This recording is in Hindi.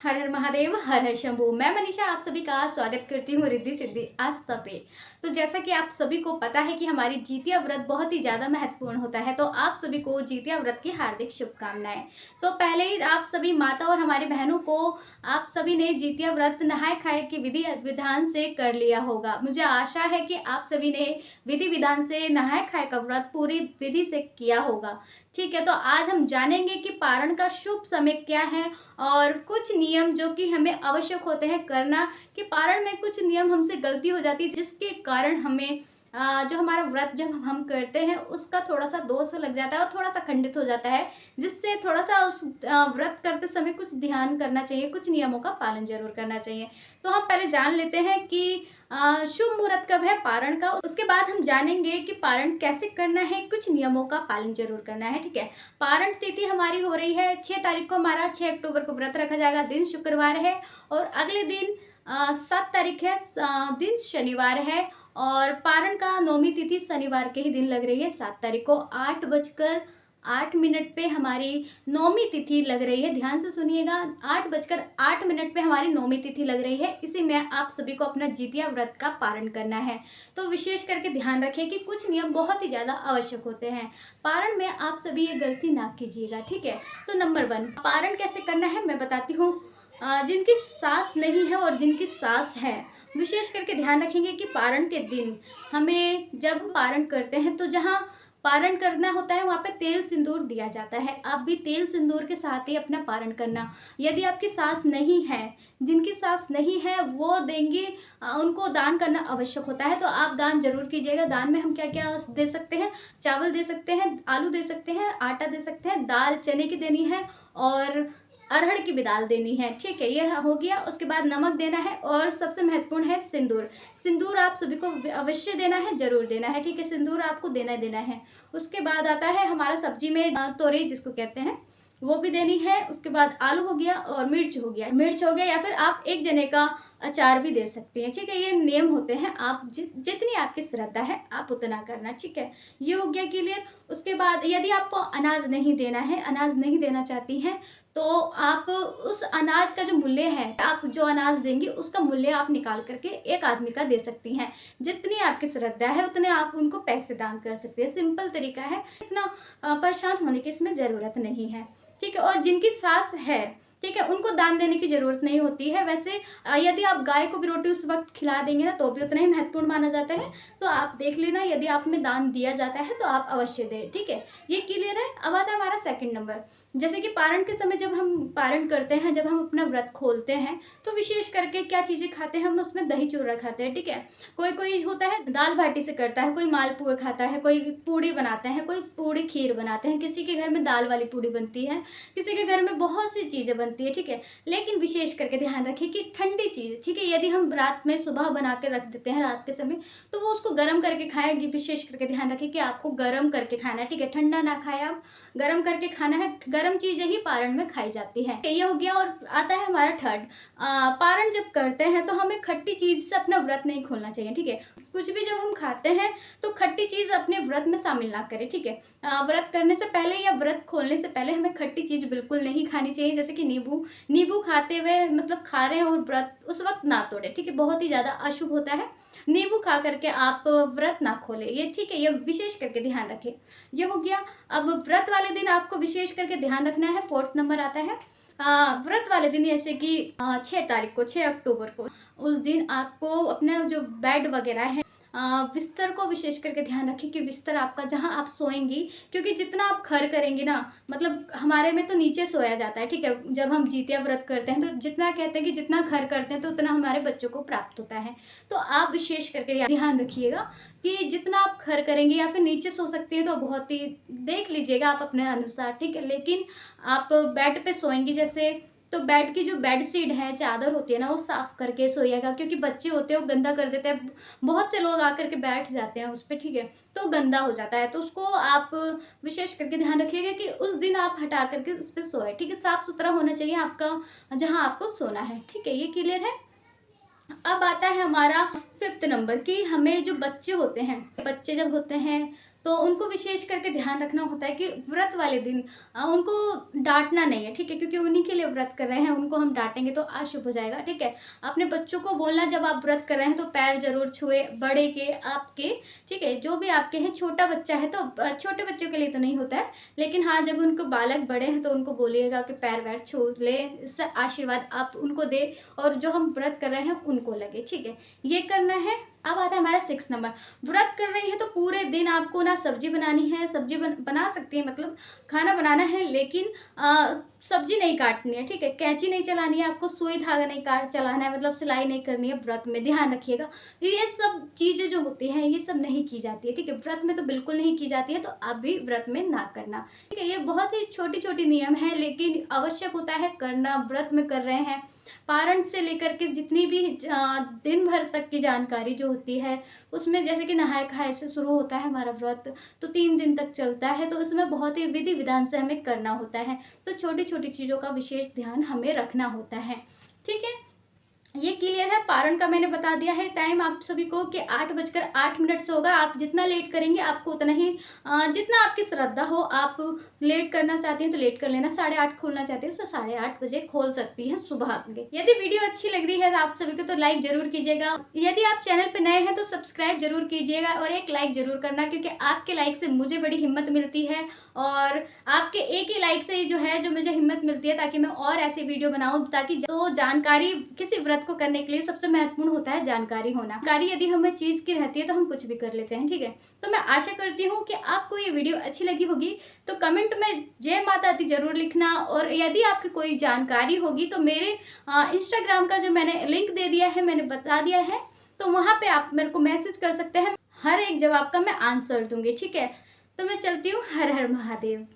हर हर महादेव, हर हर शंभू। मैं मनीषा आप सभी का स्वागत करती हूँ रिद्धि सिद्धि आस्था पे। तो जैसा कि आप सभी को पता है कि हमारी जितिया व्रत बहुत ही ज़्यादा महत्वपूर्ण होता है, तो आप सभी को जितिया व्रत की हार्दिक शुभकामनाएं। तो पहले ही आप सभी माता और हमारी बहनों को आप सभी ने जितिया व्रत नहाय खाए की विधि विधान से कर लिया होगा। मुझे आशा है कि आप सभी ने विधि विधान से नहाय खाए का व्रत पूरी विधि से किया होगा। ठीक है, तो आज हम जानेंगे कि पारण का शुभ समय क्या है और कुछ नियम जो कि हमें आवश्यक होते हैं करना, कि पारण में कुछ नियम हमसे गलती हो जाती है जिसके कारण हमें जो हमारा व्रत जब हम करते हैं उसका थोड़ा-सा दोष लग जाता है और थोड़ा-सा खंडित हो जाता है, जिससे थोड़ा-सा उस व्रत करते समय कुछ ध्यान करना चाहिए, कुछ नियमों का पालन ज़रूर करना चाहिए। तो हम पहले जान लेते हैं कि शुभ मुहूर्त कब है पारण का, उसके बाद हम जानेंगे कि पारण कैसे करना है, कुछ नियमों का पालन ज़रूर करना है, ठीक है। पारण तिथि हमारी हो रही है 6 तारीख को, हमारा 6 अक्टूबर को व्रत रखा जाएगा, दिन शुक्रवार है और अगले दिन 7 तारीख है, दिन शनिवार है और पारण का नौमी तिथि शनिवार के ही दिन लग रही है 7 तारीख को 8 बजकर 8 मिनट पे हमारी नौमी तिथि लग रही है। ध्यान से सुनिएगा, 8 बजकर 8 मिनट पे हमारी नौमी तिथि लग रही है। इसी में आप सभी को अपना जितिया व्रत का पारण करना है। तो विशेष करके ध्यान रखें कि कुछ नियम बहुत ही ज़्यादा आवश्यक होते हैं। पारण में आप सभी ये गलती ना कीजिएगा, ठीक है। तो नंबर 1 पारण कैसे करना है मैं बताती हूँ। जिनकी सास नहीं है और जिनकी सास है, विशेष करके ध्यान रखेंगे कि पारण के दिन हमें जब पारण करते हैं तो जहाँ पारण करना होता है वहाँ पे तेल सिंदूर दिया जाता है। आप भी तेल सिंदूर के साथ ही अपना पारण करना। यदि आपकी सास नहीं है, जिनकी सास नहीं है वो देंगे, उनको दान करना आवश्यक होता है, तो आप दान जरूर कीजिएगा। दान में हम क्या क्या दे सकते हैं, चावल दे सकते हैं, आलू दे सकते हैं, आटा दे सकते हैं, दाल चने की देनी है और अरहर की भी दाल देनी है, ठीक है। ये हो गया। उसके बाद नमक देना है और सबसे महत्वपूर्ण है सिंदूर। सिंदूर आप सभी को अवश्य देना है, जरूर देना है, ठीक है। सिंदूर आपको देना ही देना है। उसके बाद आता है हमारा सब्जी में तोरई जिसको कहते हैं, वो भी देनी है। उसके बाद आलू हो गया और मिर्च हो गया, या फिर आप एक जने का अचार भी दे सकती हैं, ठीक है। ये नियम होते हैं, आप जितनी आपकी श्रद्धा है आप उतना करना, ठीक है। ये हो गया क्लियर। उसके बाद यदि आपको अनाज नहीं देना है, अनाज नहीं देना चाहती हैं, तो आप उस अनाज का जो मूल्य है, आप जो अनाज देंगी उसका मूल्य आप निकाल करके एक आदमी का दे सकती हैं। जितनी आपकी श्रद्धा है उतने आप उनको पैसे दान कर सकते हैं। सिंपल तरीका है, इतना परेशान होने की इसमें ज़रूरत नहीं है, ठीक है। और जिनकी सास है, ठीक है, उनको दान देने की ज़रूरत नहीं होती है। वैसे यदि आप गाय को भी रोटी उस वक्त खिला देंगे ना तो भी उतना ही महत्वपूर्ण माना जाता है। तो आप देख लेना, यदि आप में दान दिया जाता है तो आप अवश्य दें, ठीक है। ये क्लियर है। अब आता है हमारा सेकंड नंबर। जैसे कि पारण के समय जब हम पारण करते हैं, जब हम अपना व्रत खोलते हैं, तो विशेष करके क्या चीज़ें खाते हैं हम, उसमें दही चूड़ा खाते हैं, ठीक है। कोई कोई होता है दाल बाटी से करता है, कोई मालपुए खाता है, कोई पूड़ी बनाते हैं, कोई पूड़ी खीर बनाते हैं, किसी के घर में दाल वाली पूड़ी बनती है, किसी के घर में बहुत सी चीज़ें बनती है, ठीक है। लेकिन विशेष करके ध्यान रखिए कि ठंडी चीज़, ठीक है, यदि हम रात में सुबह बना के रख देते हैं रात के समय, तो वो उसको गर्म करके खाएंगे। विशेष करके ध्यान रखिए कि आपको गर्म करके खाना है, ठीक है। ठंडा ना खाए, आप गर्म करके खाना है। गर्म चीज़ें ही पारण में खाई जाती है, ये हो गया। और आता है हमारा थर्ड, पारण जब करते हैं तो हमें खट्टी चीज़ से अपना व्रत नहीं खोलना चाहिए, ठीक है। कुछ भी जब हम खाते हैं तो खट्टी चीज़ अपने व्रत में शामिल ना करें, ठीक है। व्रत करने से पहले या व्रत खोलने से पहले हमें खट्टी चीज़ बिल्कुल नहीं खानी चाहिए। जैसे कि नींबू, नींबू खाते हुए मतलब खा रहे हैं और व्रत उस वक्त ना तोड़े, ठीक है, बहुत ही ज़्यादा अशुभ होता है। नींबू खा करके आप व्रत ना खोले, ये ठीक है, ये विशेष करके ध्यान रखें। ये हो गया। अब व्रत वाले दिन आपको विशेष करके ध्यान रखना है। फोर्थ नंबर आता है व्रत वाले दिन, जैसे कि 6 तारीख को, 6 अक्टूबर को, उस दिन आपको अपना जो बेड वगैरह है, बिस्तर को विशेष करके ध्यान रखें कि बिस्तर आपका जहाँ आप सोएंगी, क्योंकि जितना आप खर करेंगे ना, मतलब हमारे में तो नीचे सोया जाता है, ठीक है। जब हम जितिया व्रत करते हैं तो जितना कहते हैं कि जितना खर करते हैं तो उतना हमारे बच्चों को प्राप्त होता है। तो आप विशेष करके ध्यान रखिएगा कि जितना आप खर करेंगे या फिर नीचे सो सकती हैं तो बहुत ही देख लीजिएगा आप अपने अनुसार, ठीक है। लेकिन आप बेड पे सोएंगी जैसे, तो बेड की जो बेड शीट है, चादर होती है ना, वो साफ करके सोइएगा, क्योंकि बच्चे होते हैं वो गंदा कर देते हैं। बहुत से लोग आकर के बैठ जाते हैं उस पे, ठीक है, तो गंदा हो जाता है। तो उसको आप विशेष करके ध्यान रखिएगा कि उस दिन आप हटा करके उस पे सोए, ठीक है। साफ सुथरा होना चाहिए आपका जहाँ आपको सोना है, ठीक है। ये क्लियर है। अब आता है हमारा फिफ्थ नंबर कि हमें जो बच्चे होते हैं, बच्चे जब होते हैं तो उनको विशेष करके ध्यान रखना होता है कि व्रत वाले दिन उनको डाँटना नहीं है, ठीक है? क्योंकि उन्हीं के लिए व्रत कर रहे हैं, उनको हम डाँटेंगे तो अशुभ हो जाएगा, ठीक है? अपने बच्चों को बोलना जब आप व्रत कर रहे हैं तो पैर ज़रूर छुए, बड़े के, आपके, ठीक है? जो भी आपके हैं, छोटा बच्चा है तो छोटे बच्चों के लिए तो नहीं होता है, लेकिन हाँ, जब उनको बालक बड़े हैं तो उनको बोलिएगा कि पैर-वैर छू ले, इससे आशीर्वाद आप उनको दें और जो हम व्रत कर रहे हैं उनको लगे, ठीक है? ये करना है। अब आता है हमारा 6 नंबर, व्रत कर रही है तो पूरे दिन आपको ना सब्ज़ी बनानी है, सब्ज़ी बना सकती हैं, मतलब खाना बनाना है, लेकिन सब्ज़ी नहीं काटनी है, ठीक है? कैंची नहीं चलानी है, आपको सुई धागा नहीं काट चलाना है, मतलब सिलाई नहीं करनी है व्रत में, ध्यान रखिएगा। ये सब चीज़ें जो होती हैं ये सब नहीं की जाती है, ठीक है? व्रत में तो बिल्कुल नहीं की जाती है, तो आप भी व्रत में ना करना, ठीक है? ये बहुत ही छोटी-छोटी नियम हैं, लेकिन आवश्यक होता है करना, व्रत में कर रहे हैं। पारण से लेकर के जितनी भी दिन भर तक की जानकारी जो होती है, उसमें जैसे कि नहाए-खाए से शुरू होता है हमारा व्रत, तो 3 दिन तक चलता है, तो उसमें बहुत ही विधि-विधान से हमें करना होता है। तो छोटी-छोटी चीज़ों का विशेष ध्यान हमें रखना होता है, ठीक है? ये क्लियर है। पारण का मैंने बता दिया है टाइम आप सभी को कि 8:08 से होगा। आप जितना लेट करेंगे आपको उतना ही जितना आपकी श्रद्धा हो, आप लेट करना चाहती हैं तो लेट कर लेना, 8:30 खोलना चाहते हैं तो 8:30 बजे खोल सकती हैं सुबह के। यदि वीडियो अच्छी लग रही है तो आप सभी को तो लाइक ज़रूर कीजिएगा। यदि आप चैनल पे नए हैं तो सब्सक्राइब ज़रूर कीजिएगा और एक लाइक ज़रूर करना, क्योंकि आपके लाइक से मुझे बड़ी हिम्मत मिलती है और आपके एक ही लाइक से ही जो है, जो मुझे हिम्मत मिलती है ताकि मैं और ऐसी वीडियो बनाऊँ, ताकि तो जानकारी किसी व्रत को करने के लिए सबसे महत्वपूर्ण होता है जानकारी होना। जानकारी यदि हमें चीज़ की रहती है तो हम कुछ भी कर लेते हैं, ठीक है? तो मैं आशा करती हूँ कि आपको ये वीडियो अच्छी लगी होगी, तो कमेंट में जय माता दी ज़रूर लिखना, और यदि आपकी कोई जानकारी होगी तो मेरे इंस्टाग्राम का जो मैंने लिंक दे दिया है, मैंने बता दिया है, तो वहाँ पे आप मेरे को मैसेज कर सकते हैं। हर एक जवाब का मैं आंसर दूँगी, ठीक है? तो मैं चलती हूँ। हर हर महादेव।